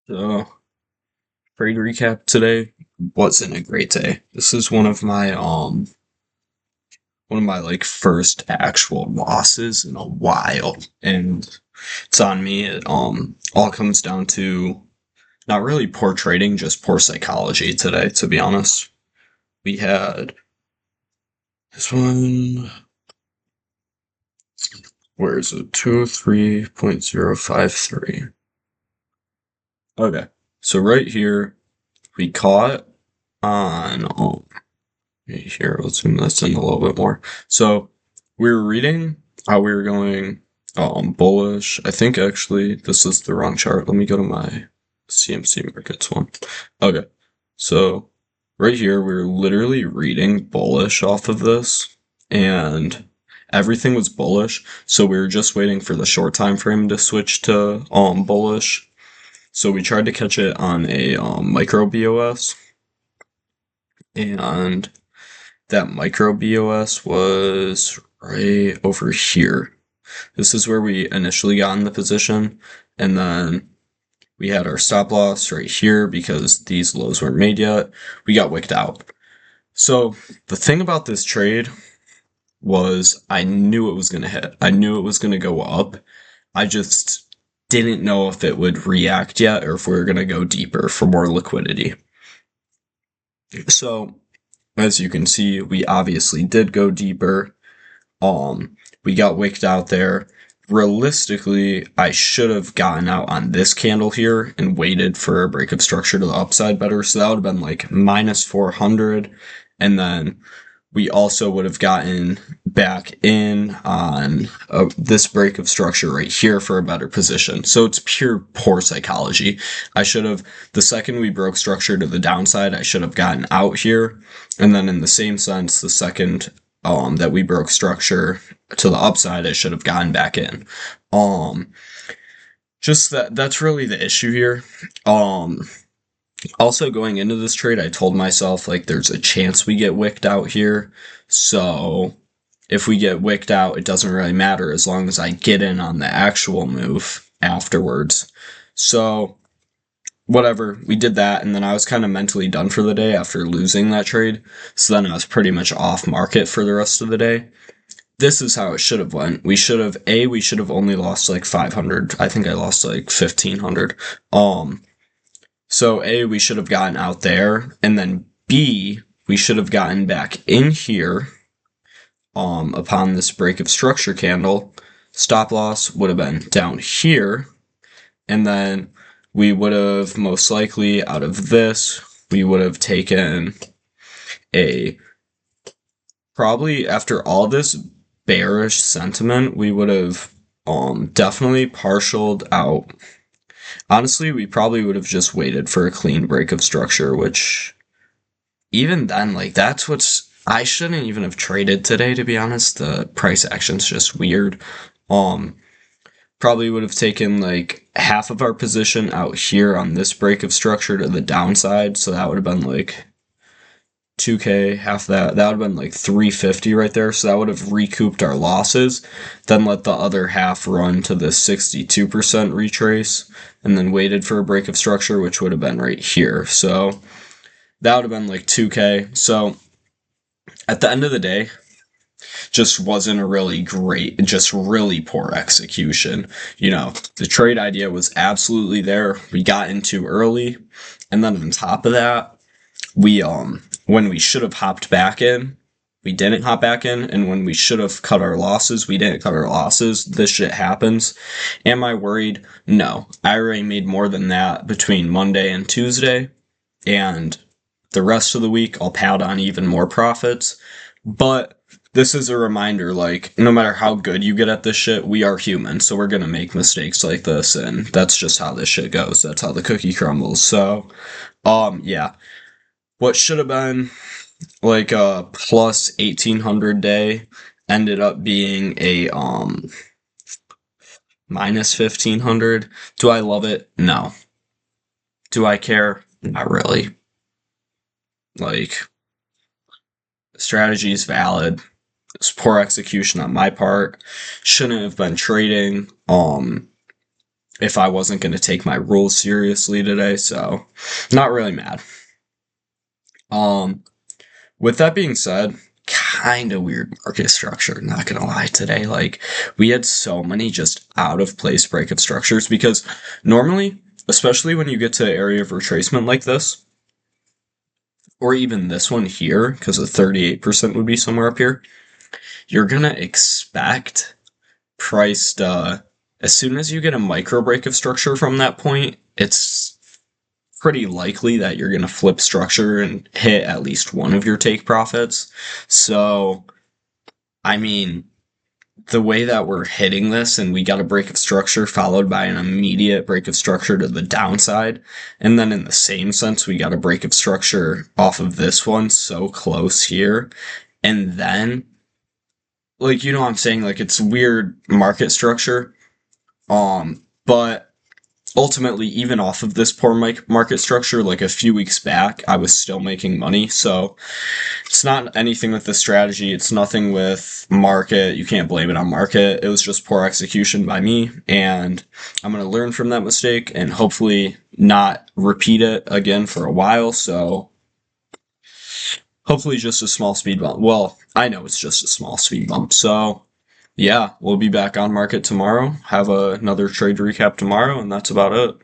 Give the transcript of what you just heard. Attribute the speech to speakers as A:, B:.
A: So, trade recap today wasn't a great day. This is one of my like first actual losses in a while, and it's on me. It all comes down to not really poor trading, just poor psychology today. To be honest, we had this one. Where is it? 23.053. Okay, so right here we caught on right here. Let's zoom this in a little bit more. So we were reading how we were going bullish. I think actually this is the wrong chart. Let me go to my CMC markets one. Okay. So right here we were literally reading bullish off of this, and everything was bullish. So we were just waiting for the short time frame to switch to bullish. So we tried to catch it on a micro BOS, and that micro BOS was right over here. This is where we initially got in the position, and then we had our stop loss right here because these lows weren't made yet. We got wicked out. So the thing about this trade was I knew it was going to hit. I knew it was going to go up. I just didn't know if it would react yet or if we were going to go deeper for more liquidity. So as you can see, we obviously did go deeper. We got wicked out there. Realistically, I should have gotten out on this candle here and waited for a break of structure to the upside better. So that would have been like minus 400. And then we also would have gotten back in on this break of structure right here for a better position. So it's pure poor psychology. The second we broke structure to the downside, I should have gotten out here. And then in the same sense, the second that we broke structure to the upside, I should have gotten back in. Just that's really the issue here. Also, going into this trade, I told myself, like, there's a chance we get wicked out here. So if we get wicked out, it doesn't really matter as long as I get in on the actual move afterwards. So whatever, we did that, and then I was kind of mentally done for the day after losing that trade. So then I was pretty much off market for the rest of the day. This is how it should have went. We should have only lost like 500. I think I lost like 1500. So A, we should have gotten out there, and then B, we should have gotten back in here upon this break of structure candle. Stop loss would have been down here, and then we would have most likely, out of this, we would have taken probably after all this bearish sentiment, we would have definitely partialed out. Honestly, we probably would have just waited for a clean break of structure, which even then, like, I shouldn't even have traded today, to be honest. The price action's just weird. Probably would have taken like half of our position out here on this break of structure to the downside, so that would have been like 2k, half that would have been like 350 right there, so that would have recouped our losses. Then let the other half run to the 62% retrace, and then waited for a break of structure, which would have been right here. So that would have been like 2k. So at the end of the day, just wasn't a really great, just really poor execution. The trade idea was absolutely there. We got in too early, and then on top of that, we when we should have hopped back in, we didn't hop back in, and when we should have cut our losses, we didn't cut our losses. This shit happens. Am I worried? No. I already made more than that between Monday and Tuesday, and the rest of the week I'll pad on even more profits. But this is a reminder, like, no matter how good you get at this shit, we are human, so we're gonna make mistakes like this, and that's just how this shit goes. That's how the cookie crumbles. So, yeah. What should have been like a plus 1800 day ended up being a minus 1500. Do I love it? No. Do I care? Not really. Like, strategy is valid. It's poor execution on my part. Shouldn't have been trading. if I wasn't going to take my rules seriously today, so not really mad. Um, with that being said, kind of weird market structure, not gonna lie today. Like, we had so many just out of place breakup structures because normally, especially when you get to area of retracement like this, or even this one here, because the 38% would be somewhere up here, you're gonna expect priced, as soon as you get a micro breakup structure from that point, it's pretty likely that you're going to flip structure and hit at least one of your take profits. So, I mean, the way that we're hitting this, and we got a break of structure followed by an immediate break of structure to the downside, and then in the same sense, we got a break of structure off of this one so close here, and then, like, you know what I'm saying? Like, it's weird market structure. But ultimately, even off of this poor market structure, like a few weeks back, I was still making money. So it's not anything with the strategy. It's nothing with market. You can't blame it on market. It was just poor execution by me. And I'm going to learn from that mistake and hopefully not repeat it again for a while. So hopefully just a small speed bump. Well, I know it's just a small speed bump. So yeah, we'll be back on market tomorrow. Have another trade recap tomorrow, and that's about it.